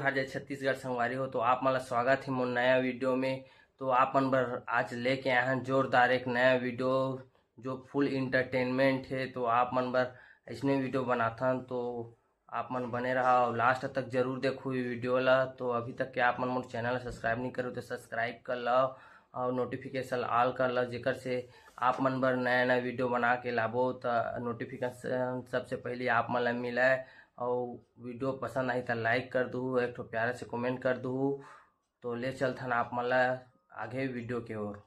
कहा जाए छत्तीसगढ़ संगवारी हो तो आप मला स्वागत है मोर नया वीडियो में। तो आप मन बर आज लेके आए हैं जोरदार एक नया वीडियो जो फुल इंटरटेनमेंट है। तो आप मन बर इसने वीडियो बनाथा तो आप मन बने रहा और लास्ट तक जरूर देखो ये वीडियो ला। तो अभी तक के आप मन मोर चैनल सब्सक्राइब नहीं करो तो सब्सक्राइब कर लो और नोटिफिकेशन ऑल कर लो, जेकर से आप मन बर नया नया वीडियो बना के लाबो तो नोटिफिकेशन सबसे पहले आप मन ला मिले। और वीडियो पसंद आई तो लाइक कर दू, एक तो प्यारे से कमेंट कर दू। तो ले चलथन आप मन ला आगे वीडियो के ओर।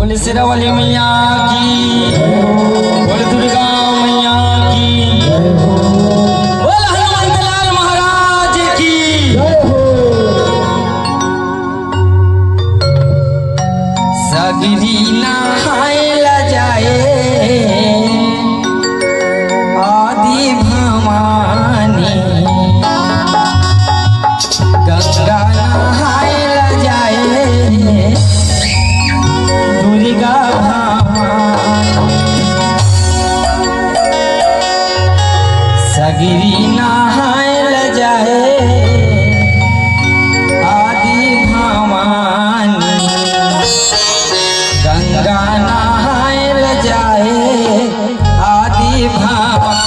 बोले शेरावाली मैया की, बोले दुर्गा मैया की, बोले हनुमंत लाल महाराज की। सगरी नहायला जाए आदि भवानी, गंगा नहायला जाए दुर्गा भवानी। सगरी नहायला जाए आदि भवानी, गंगा नहायला जाए आदि भवानी।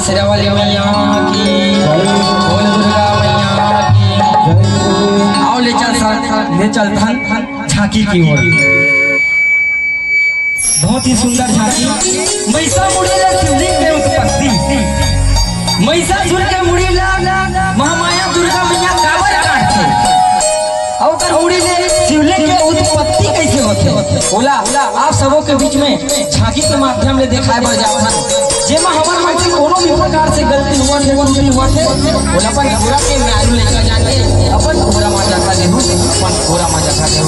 शेरावाली मैया की, बोल दुर्गा मैया की। आओ ले चल झांकी की ओर। बहुत ही सुंदर झांकी। महिषासुर शिवलिंग के उत्पत्ति, महिषासुर के मुड़ीला महामाया दुर्गा मैया काबर काटते और कर मुड़ीले शिवलिंग के उत्पत्ति कैसे होते बोला आप सबों के बीच में झांकी के माध्यम से दिखाए बर जाता जेमा हमर मन से कोनो भी प्रकार से गलती हुआ थे बोला पर पूरा के न्याय लेकर जाके अपन पूरा मजा खा ले अपन पूरा मजा खा ले।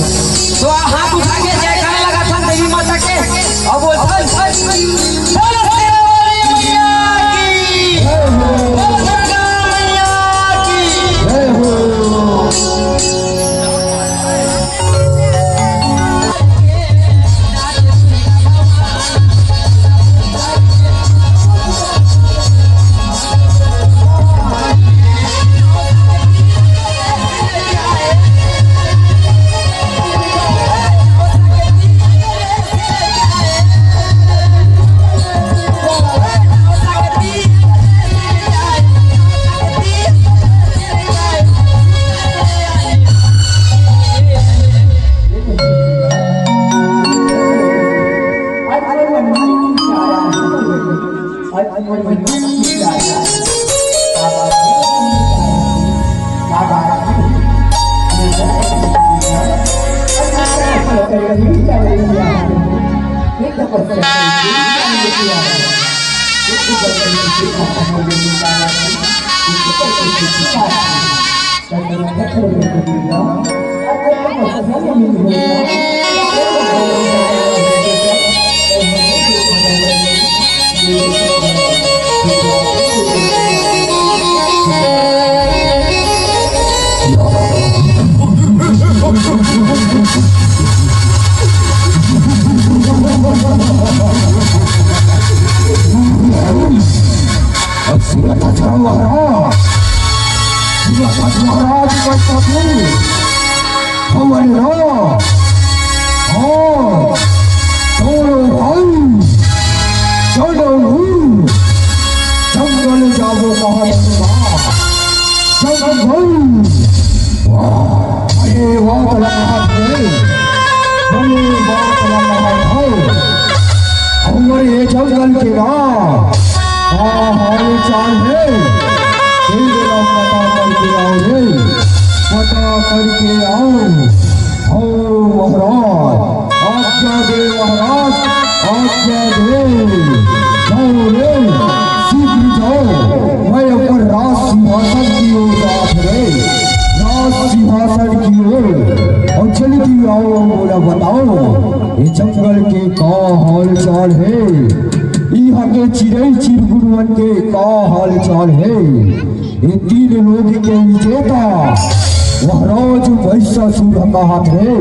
तो हाथ उठा के जयकारा लगा था देवी माता के और बोल Thank you. महाराज का पति हमारे राम और दोनों भाई चलो जंगल जाओ कहा जंगल अरे बात लगा हमारे जंगल के नाम हाल चाल है पता करके आओ महाराज आज्ञा दे महाराज आज्ञा दे जाओ रे शीघ्र जाओ मैं ऊपर राज सिंहासन की ओर जात रे राज सिंहासन की ओर और जल्दी आओ बोला बताओ ये जंगल के का हाल चाल है यहाँ के चिड़ै चिरगुरुअन के का हाल चाल है ये तीन लोग के विजेता महाराज वैशासुर कहात है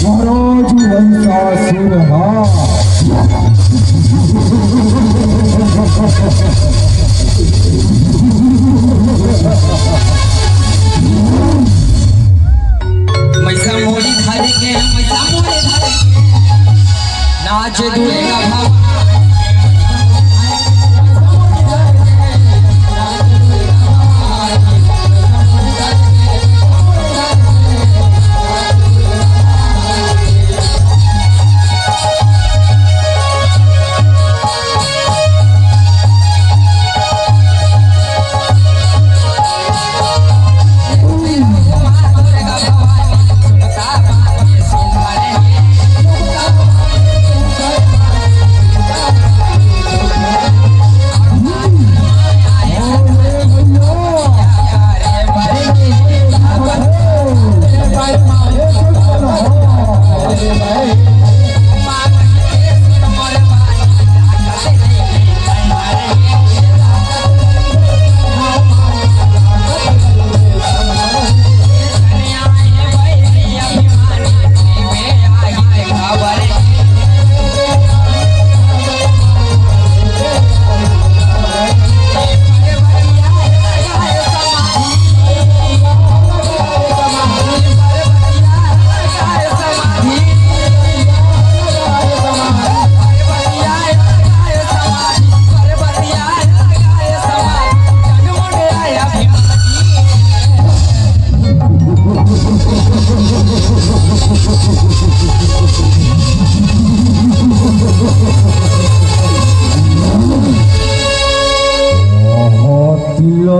महाराज वैशासुर मैसा मोड़ी धारे के मैसा मोड़ी धारे नाच दुलेगा भाव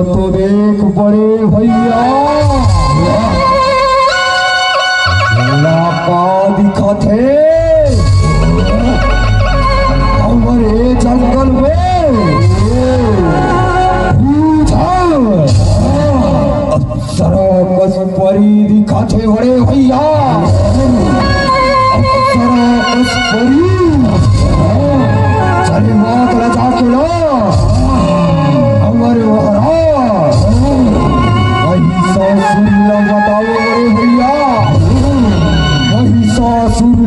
तो देख बड़े भैया का दिखत है हमारे जंगल में अप्सरा परी दिखत है बड़े भैया अप्सरा परी चले मात लजा के लो हमारे बताओ बड़े भैया महिषासुर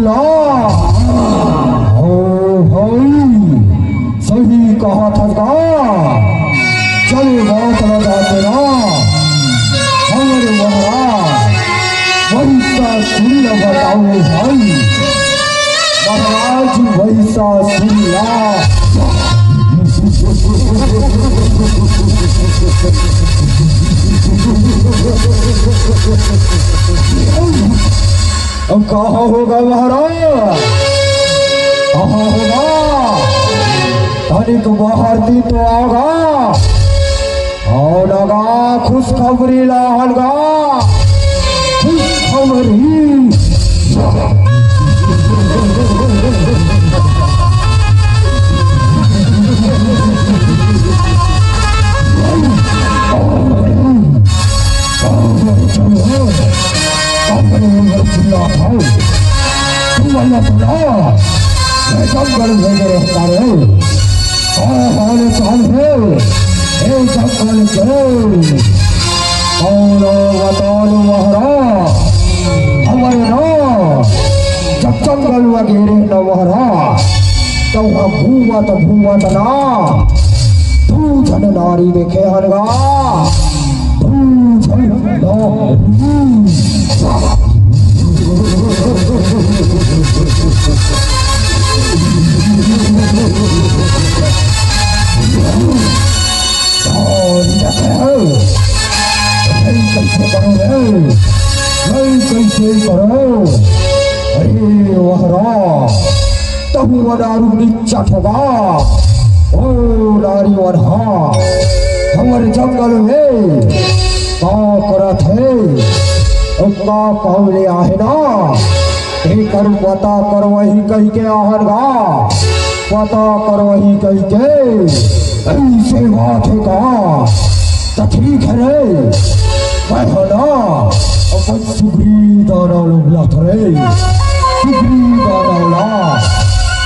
सही कहा था का चले बात लगा देना हमारे महाराज महिषासुर बताओ भाई महाराज महिषासुर अब कहाँ होगा महाराज कहाँ होगा तनिक बाहर दी तो आगा और लगा खुशखबरी लाहगा खुशखबरी जंगल में रहता रहे हाल चाल है जंगल के और बताओ महाराज हमारे ना जब जंगल वगैरह न महाराज तो भूवत ना तू जन नारी देखे हरगा तू जन कैसे करो रे, नहीं कैसे करो। अरे वहरा तहु वनारू नीचा ठोगा। ओ नारी वनहा हमर जंगल में का करत है, उनका कहले आहे ना, कर पता कर वही कह के आहरगा, पता कर वही कह के ऐसे बात है का तो ठीक है रे, कहना अपन सुग्री दाना लोला रे, सुग्री दाना ला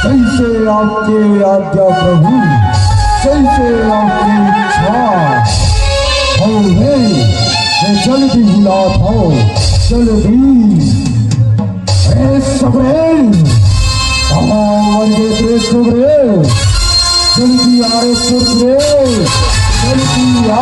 कैसे आपके आज्ञा प्रभु, कैसे आपकी इच्छा हो रे, मैं जल्दी बुलाता हूँ, जल्दी। सगरे वंदे सगरे जल्दी आ रे सगरे, जल्दी आ।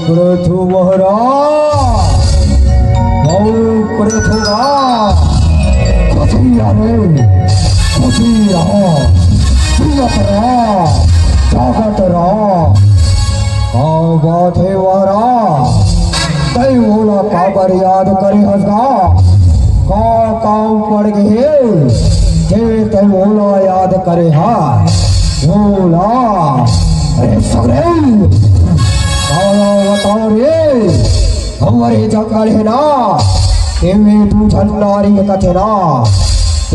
प्रथु महाराज प्रथुआ कथिया रे, कथिया सुनत रहा, जागत रहा। हाँ बात है वारा, कई बोला काबर याद करे हंसगा, का काम पड़ गए जे तय बोला याद करे हा बोला। अरे सगरे बताओ रे, हमारे जंगल है ना, तेमें तू झंडारी कथे ना,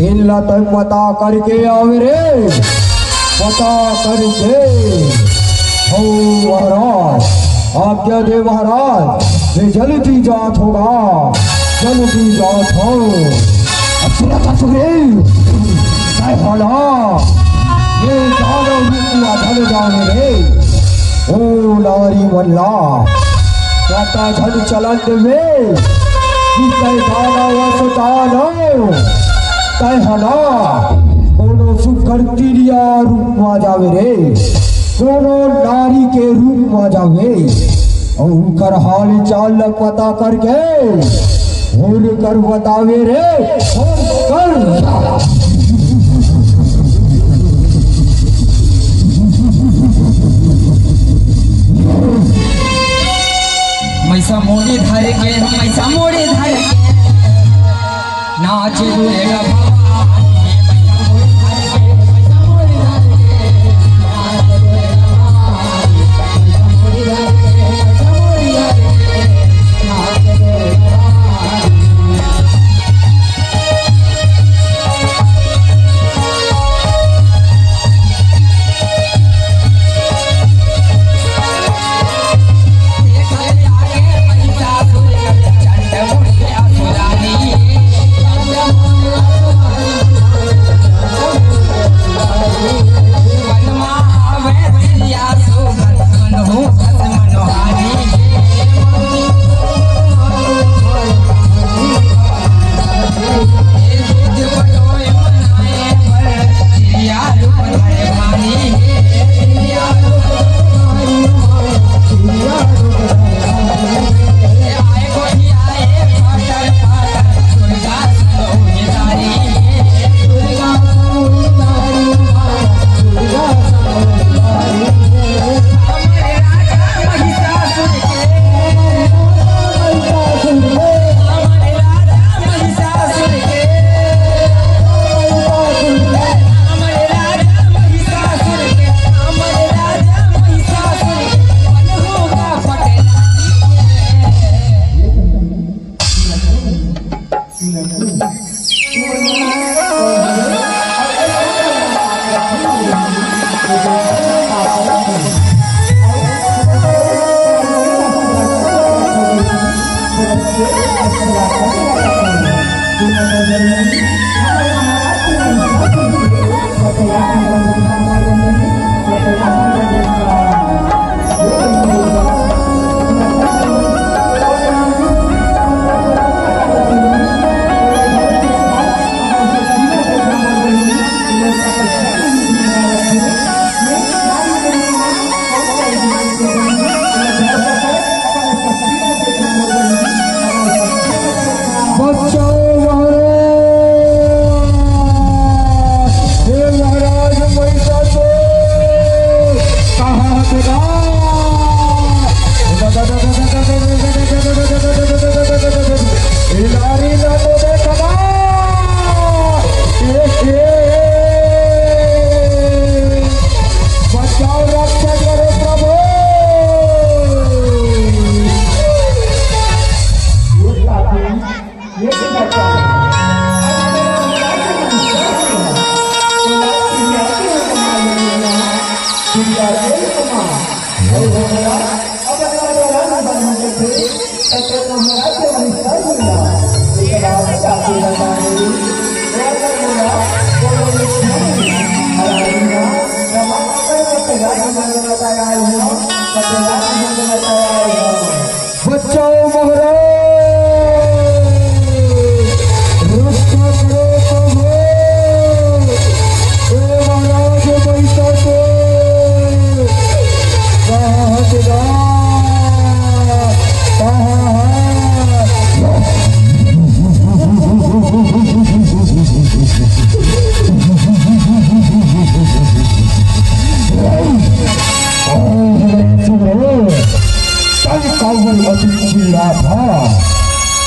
इल्ला तक पता करके आवे रे, पता करके। हो महाराज आज्ञा दे महाराज, ये जल्दी जात होगा, जल्दी जात हो। अच्छा था सुरे काय होला, ये जानो रुकिया धन जाने रे। ओ नारी वल्ला काटा झड़ चलन में तय दाना वसतानो तय हला कोनो सुकर तिरिया रूप में जावे रे, कोनो नारी के रूप में जावे। और उनकर हाल चाल पता करके उनकर बतावे रे, कर मैसा मोड़े धारे के, मैसा मोड़े धारे नाच दुएगा बचाओ महाराज, रक्षा करो प्रभु। हे महाराज बैठा को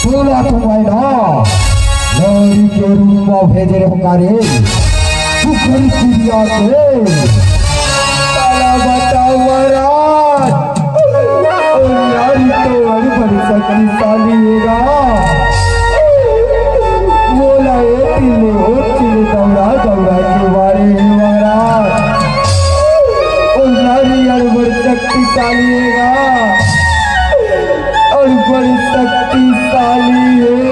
बोला तुम्हारा लौरी के रूप में भेजे हमारे सुखरी चिड़िया के ताला बताओ महाराज, तो बड़ी शक्तिशाली होगा। बोला दौड़ा दौड़ा के बारे में महाराज, और नारियल बड़ी शक्तिशाली होगा और बड़ी शक्तिशाली है।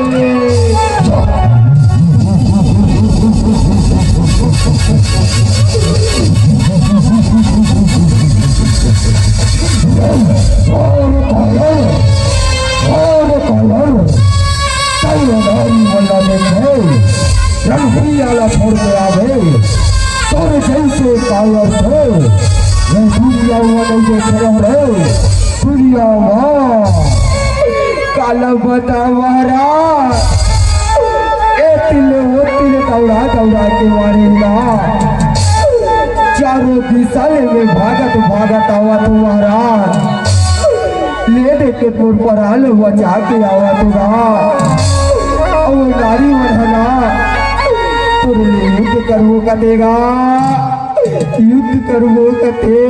छोड़ के आवे तोरे जैसे कायर थे मैं दुनिया नहीं देख रहे दुनिया काला बता महाराज, तिल दौड़ा दौड़ा के मारेगा चारों दिशा में भागत भागत आवा तुम्हारा ले दे के तोर पर आल बचा के आवा तुरा नारी बढ़ना तुर युद्ध करवो कतेगा, युद्ध करवो कते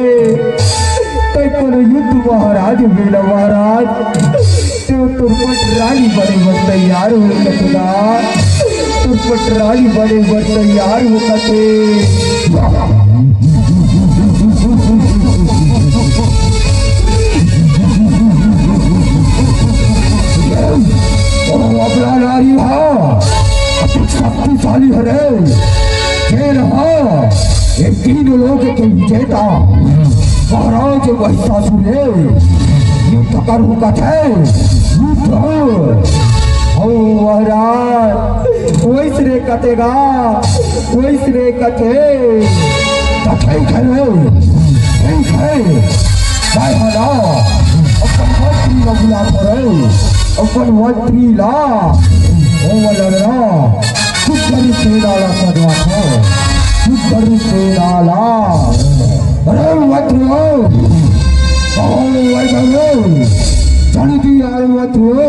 तो युद्ध महाराज बेला महाराज तुरपट रानी बड़े बर तैयार हो कतेगा, तुरपट रानी बड़े बर तैयार हो कते। अपना नारी शक्तिशाली है खेल एक तीन लोग के विजेता महाराज महिषासुर युद्ध करू कथे युद्ध महाराज वैस रे कतेगा वैस रे कथे अपन मंत्री बुला पड़े अपन मंत्री ला सुखरी सेनाला सदवा था सुखरी सेनाला अरे मंत्री हो जल्दी आए मंत्री हो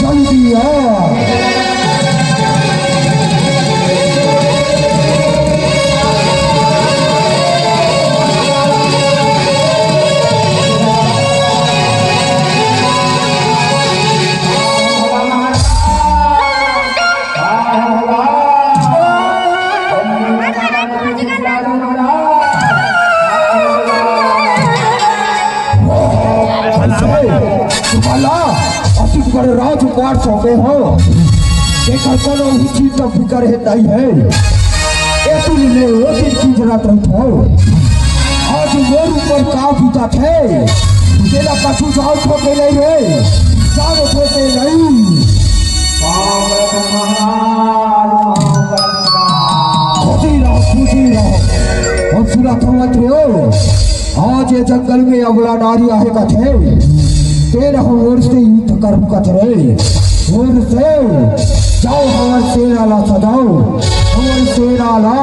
जल्दी आ। राजकुमार सौंपे हो देखा कोनो ही चीज का फिक्र है नहीं है ये तू ले वो चीज रात रही हो आज मोर ऊपर का बीता थे तेरा कछु जाओ ठोके नहीं है जाओ ठोके नहीं खुशी रहो और सुना समझ रहे हो आज ये जंगल में अबला नारी आहे का थे तेरा और से युद्ध कर कचरे और से जाओ हमार सेनाला सदाओ हमार सेनाला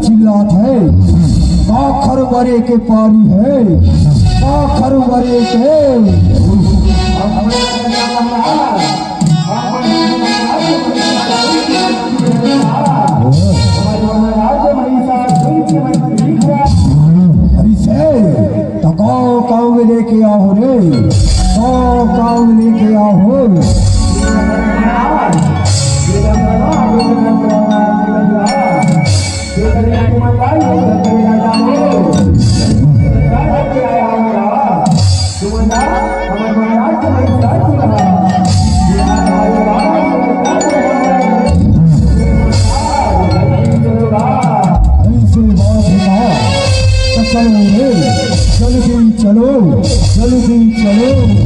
चिल्लात है आखर मरे के पारी है आखर मरे के गाँव में लेके आओ रे गाँव में लेके आओ चलो जल्दी चलो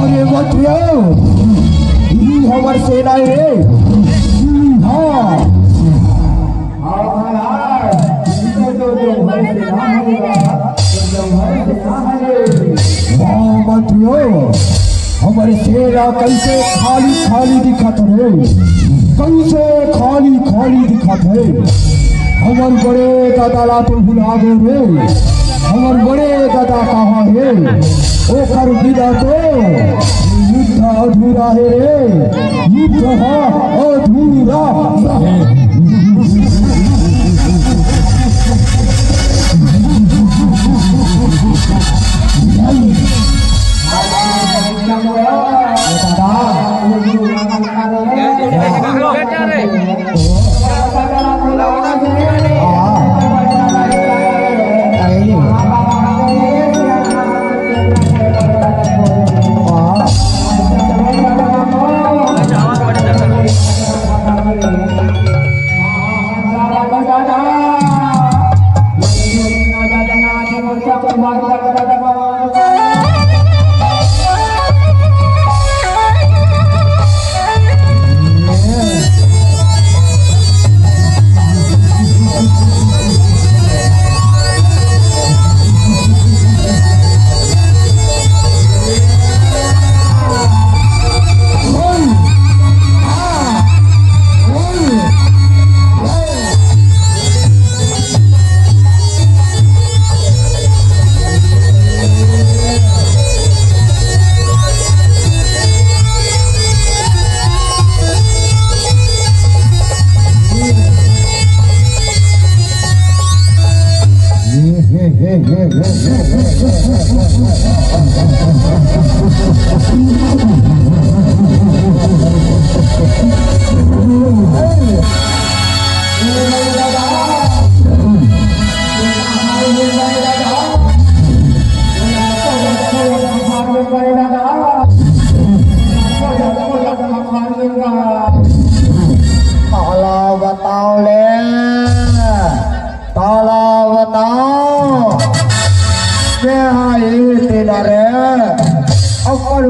अरे बतियो हमार सेना रे हमारे सेना कैसे खाली खाली दिखत है कैसे खाली खाली दिखत है हमार बड़े दादा ला तो भुला गए रे हमार बड़े दादा कहाँ है ओकर विदा तो युद्ध अधूरा है रे युद्ध अधूरा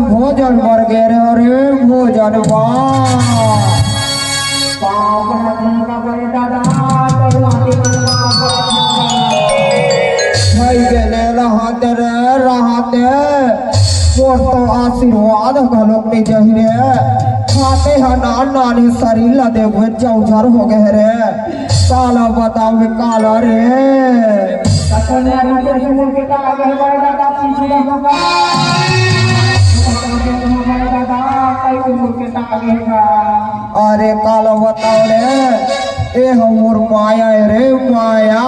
भोजन मर गए रे भोजन तो आशीर्वाद घलोक नहीं जही रे खाते नानी शरीर ला देखो चौझर हो गए रे काला बताओ काला रे अरे कालो बताओ रे ए हमर माया रे माया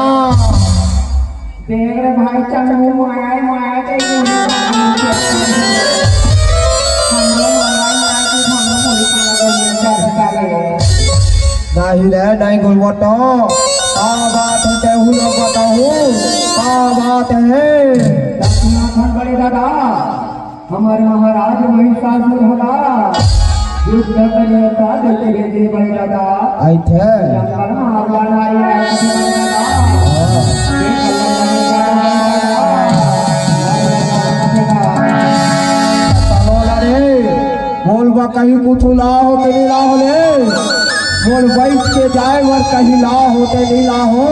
देख रे भाई चंदू माया माया के नहीं रे नहीं गुलवट का बात है तेहू लोग बताओ का बात है लक्ष्मण बड़े दादा हमारे महाराज महिषासुर हला युद्ध करने का देते भेजे बड़े दादा आई थे जंगल में हमला नहीं आया बड़े दादा बोलबा कहीं कुछ ला हो तो नहीं ला हो ले बोल बैठ के जाए वर कहीं ला हो तो नहीं ला हो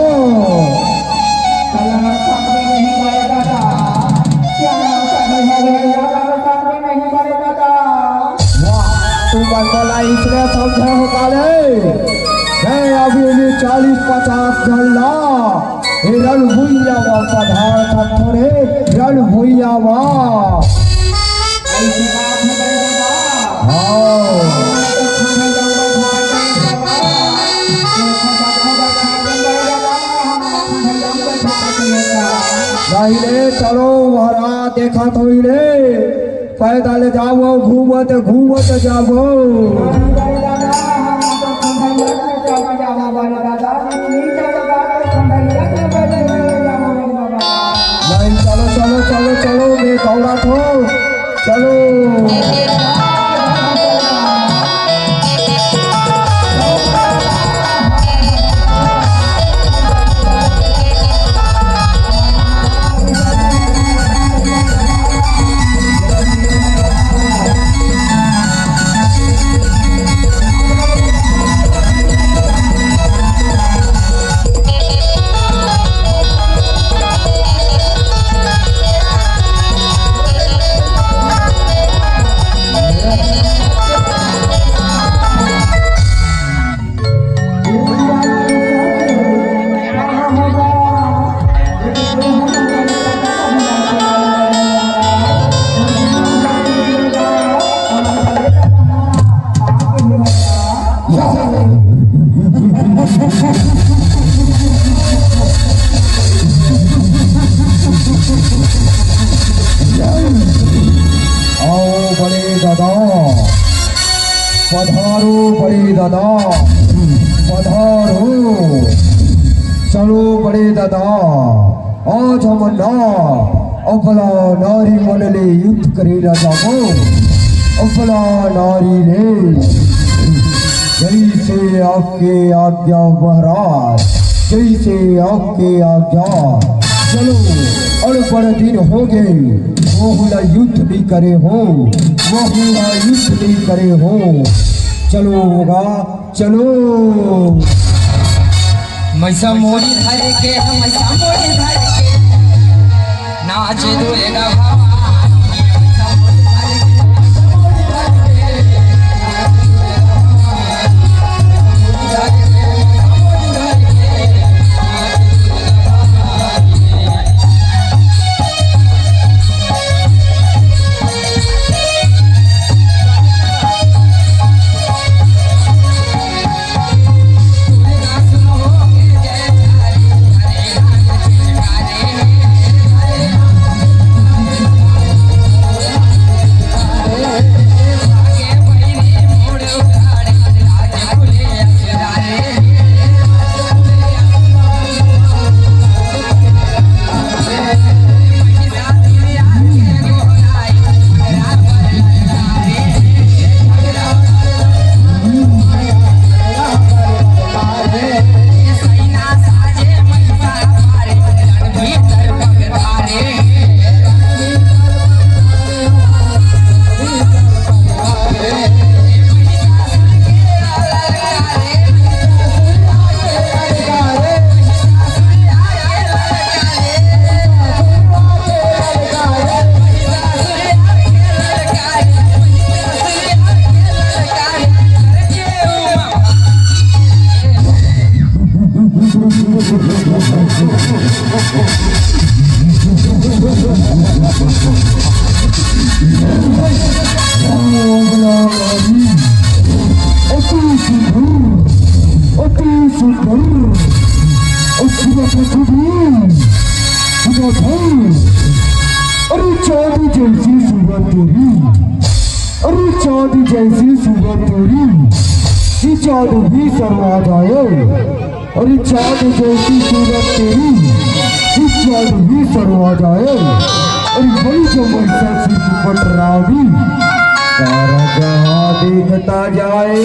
तू बोला इसने समझे हो काले मैं अभी भी 40-50 झल्ला रण भुइया पधार थोड़े रण भुइया नहीं रे चलो वहां देखा तो रे पैदल जाओ घूमत घूमत जाओ नहीं चलो चलो चलो चलो मैं दौड़ा तो चलो पधारो बड़े दादा पधारो चलो बड़े दादा आज हम ना अबला नारी मनले युद्ध करेला जाबो अबला नारी ने जैसे आपके आज्ञा महाराज जैसे आपके आज्ञा चलो और बड़े दिन हो गए मोहला युद्ध भी करे हो मोहला युद्ध भी करे हो चलो होगा चलो मैसा मोड़ी धरे के मैसा मोड़ी धरे के नाचे दुर्गा भवानी ओके सुंदर अरे चांदी जैसी सूरत तेरी, अरे चांदी जैसी सूरत तेरी, ये चांद भी शर्मा जाए। अरे चांद जैसी सूरत तेरी, ये चांद भी शर्मा जाए। अरे बड़ी जो मैसा सी पटरावी, सारा जहां देखता जाए।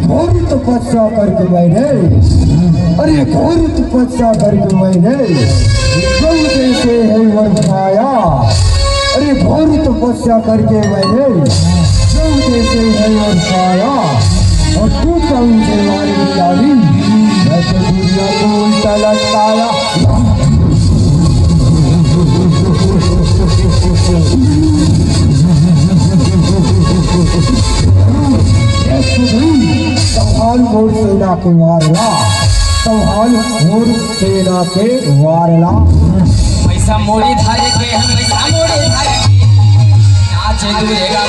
घोर तपस्या करके मैंने, अरे घोर तपस्या करके मैंने गौ जैसे है वर्षाया। अरे घोर तपस्या करके मैंने गौ जैसे है वर्षाया। और तू कहूँ से मारी बिचारी, मैं तो दुनिया को उल्टा लटकाया। संभाल मोर सेना के वारला, संभाल मोर सेना के वारला। पैसा मोड़ी धारे के हम पैसा मोड़ी धारे के नाच दुरेगा।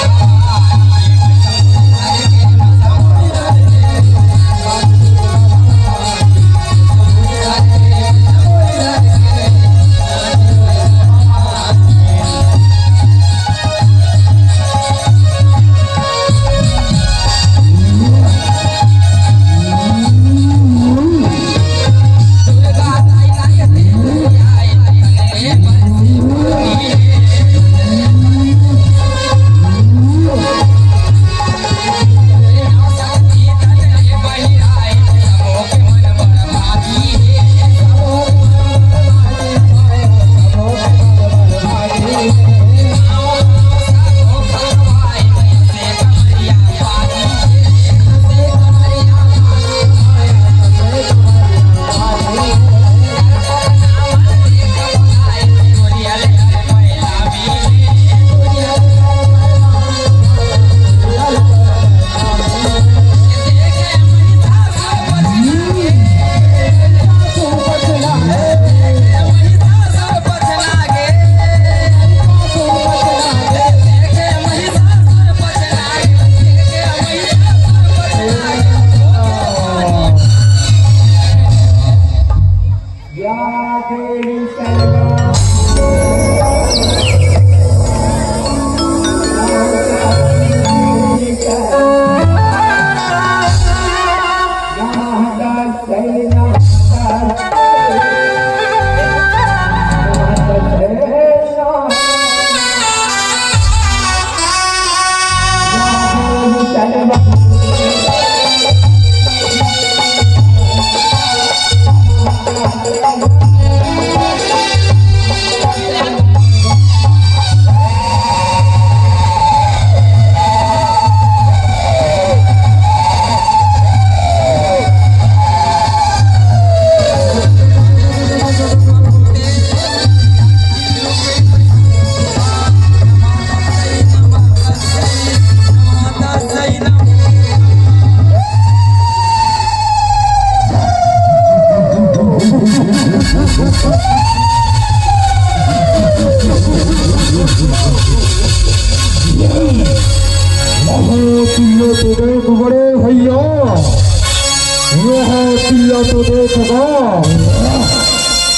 पिया तो देखगा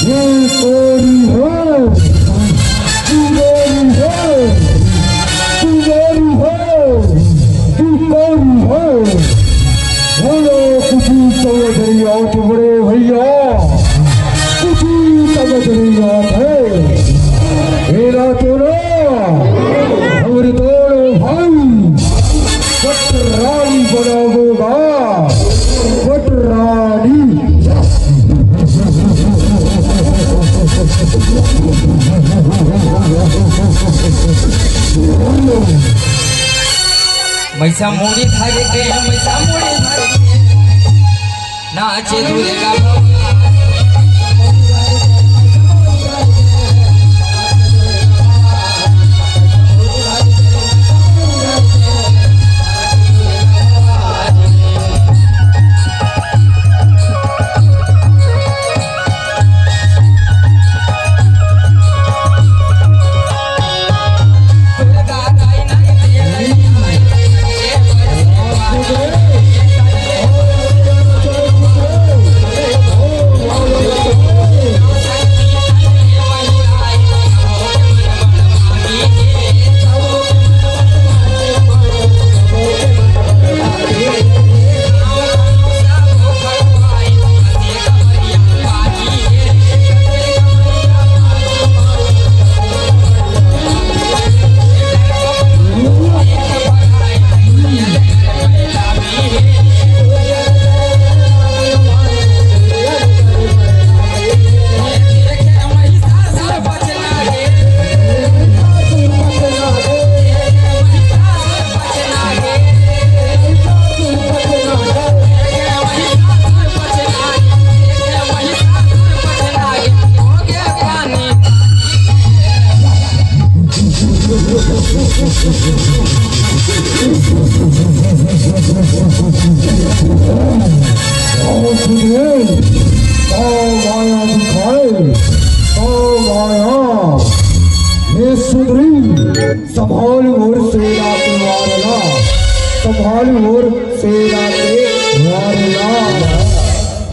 ये कोरी है, तू मेरी है, तू मेरी है, तू कोरी है। बोलो कुछ समझ नहीं आते बड़े भैया, कुछ समझ नहीं आते। मेरा तो ना हमारे दोनों भाई पटरानी बनाओगा, पटरानी। मैसा मोड़ी धागे के मैसा मोड़ी धागे के नाचे दुर्गा भवानी संभाल और सेना के वारला, संभाल और सेना के वारला।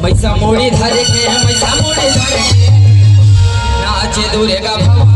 मैसा मोड़ी धारे के मैसा मोड़ी धारे के नाचे दुर्गा भवानी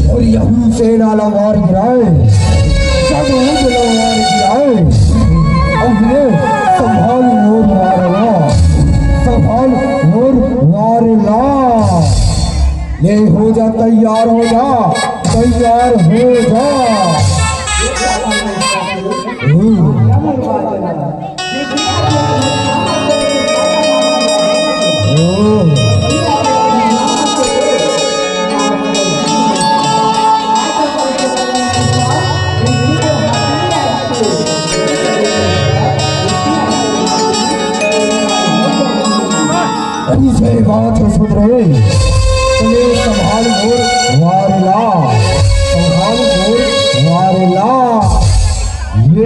और यहूं सेना लवार गिराए, जब लवार गिराए, अपने संभाल मोर मारला, संभाल मोर मारला। ये हो जा, तैयार हो जा, तैयार हो जा। से बात सुन रहे चले, संभाल मोर वारला, संभाल मोर वारला। ये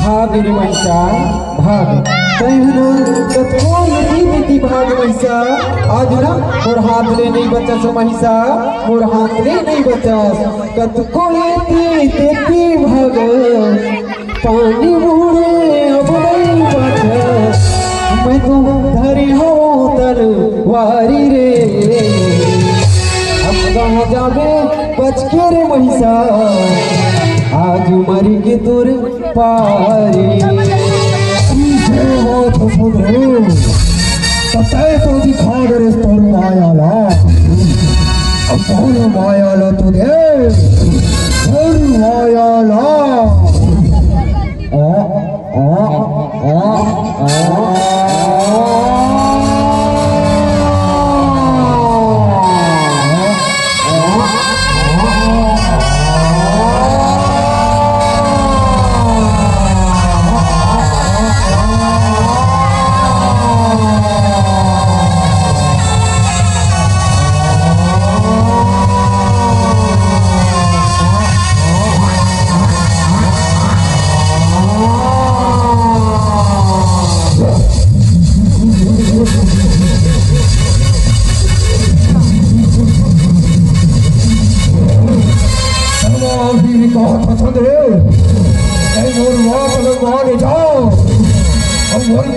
भाग रे महिषा भाग कहना कतको यदि बेटी भाग महिषा आज ना मोर हाथ ले नहीं बचस महिषा मोर हाथ ले नहीं बचस कतको यदि बेटी भाग पानी मुड़े अब नहीं बचस मैं तो धरी हो तलवारी रे अब कहाँ जाबे बच के रे महिषा आज मरी के तुर पारी हो तो सुन रे तय तो दिखा दे रे तोर मायाला अब कौन मायाला तुझे तोर मायाला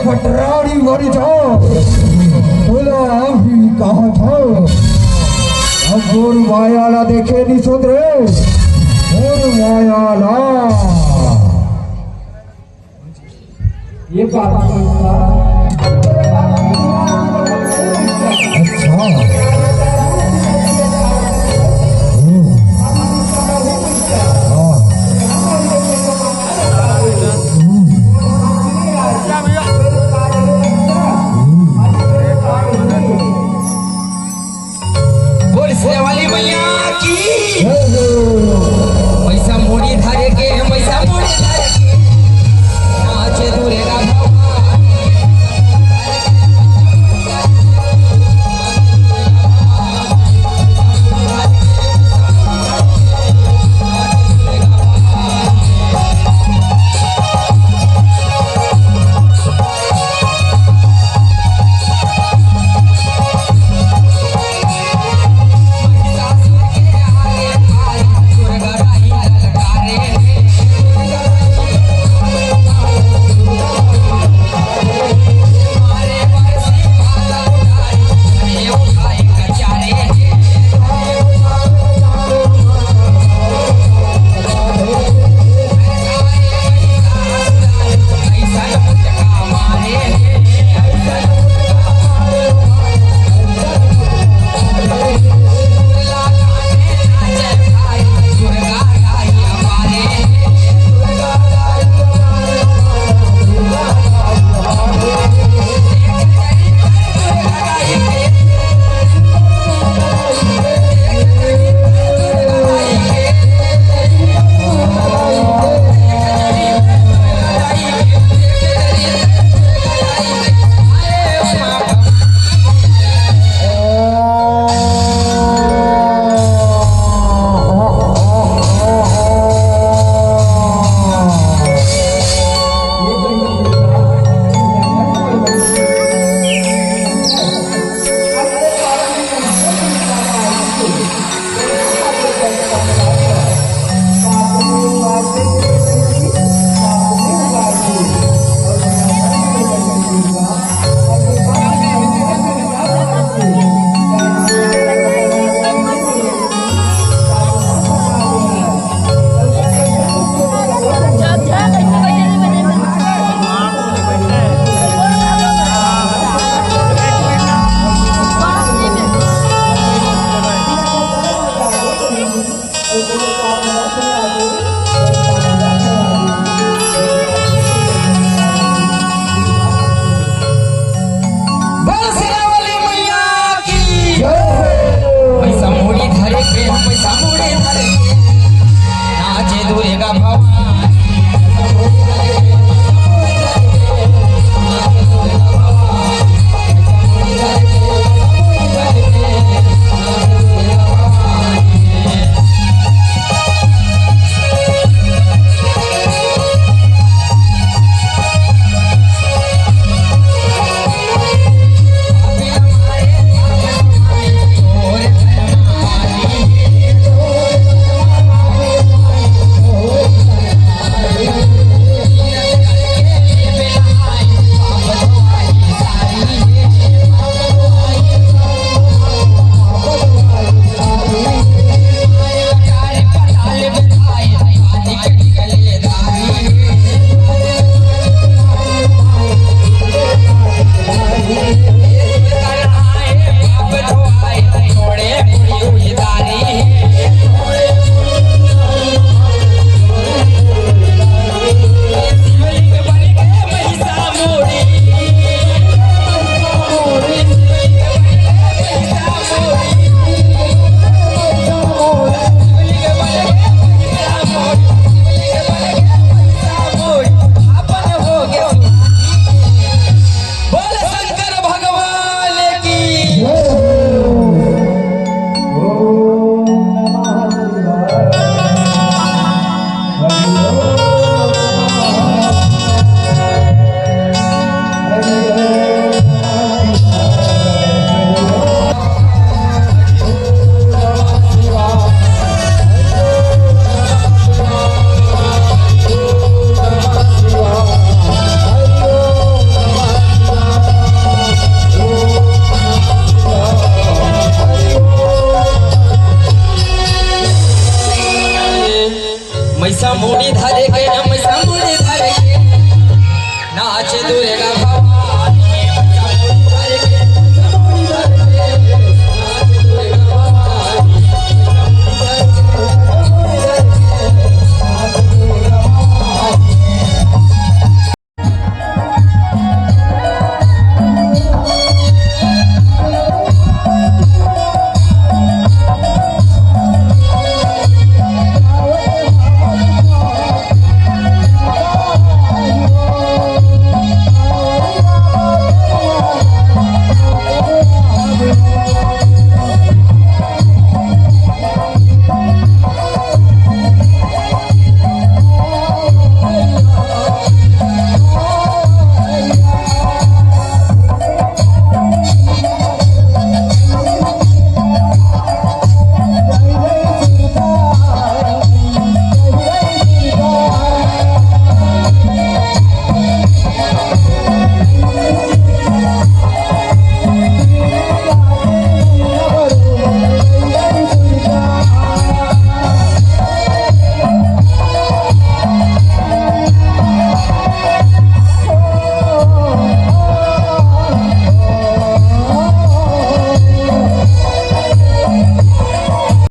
पटराड़ी मरी जाओ बोला अभी कहाँ था अब गोर मायाला देखे नहीं सुन रे गोर मायाला ये बात अच्छा